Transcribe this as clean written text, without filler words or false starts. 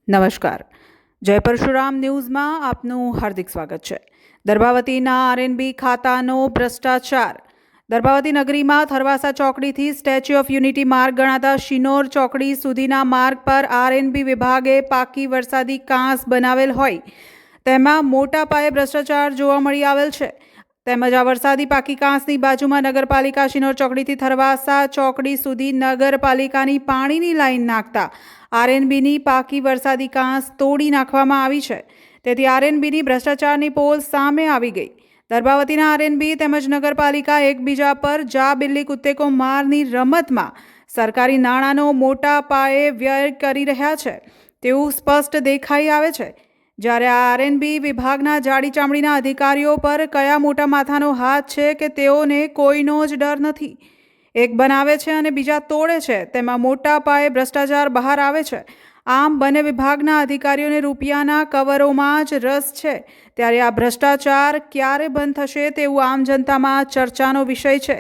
નમસ્કાર. જય પરશુરામ ન્યૂઝમાં આપનું હાર્દિક સ્વાગત છે. દર્ભાવતીના આરએનબી ખાતાનો ભ્રષ્ટાચાર. દર્ભાવતી નગરીમાં થરવાસા ચોકડીથી સ્ટેચ્યુ ઓફ યુનિટી માર્ગ ગણાતા શિનોર ચોકડી સુધીના માર્ગ પર આરએનબી વિભાગે પાકી વરસાદી કાંસ બનાવેલ હોય તેમાં મોટા પાયે ભ્રષ્ટાચાર જોવા મળી આવેલ છે. તેમજ આ વરસાદી પાકી કાંસની બાજુમાં નગરપાલિકા શિનોર ચોકડીથી થરવાસા ચોકડી સુધી નગરપાલિકાની પાણીની લાઈન નાખતા આરએનબીની પાકી વરસાદી કાંસ તોડી નાખવામાં આવી છે. તેથી આરએનબીની ભ્રષ્ટાચારની પોલ સામે આવી ગઈ. દર્ભાવતીના આરએનબી તેમજ નગરપાલિકા એકબીજા પર જા બિલ્લી કુત્તે કો મારની રમતમાં સરકારી નાણાંનો મોટા પાયે વ્યય કરી રહ્યા છે તેવું સ્પષ્ટ દેખાઈ આવે છે. જ્યારે આ આરએનબી વિભાગના જાડી ચામડીના અધિકારીઓ પર કયા મોટા માથાનો હાથ છે કે તેઓને કોઈનો જ ડર નથી. એક બનાવે છે અને બીજા તોડે છે. તેમાં મોટા પાયે ભ્રષ્ટાચાર બહાર આવે છે. આમ બંને વિભાગના અધિકારીઓને રૂપિયાના કવરોમાં જ રસ છે. ત્યારે આ ભ્રષ્ટાચાર ક્યારે બંધ થશે તેવું આમ જનતામાં ચર્ચાનો વિષય છે.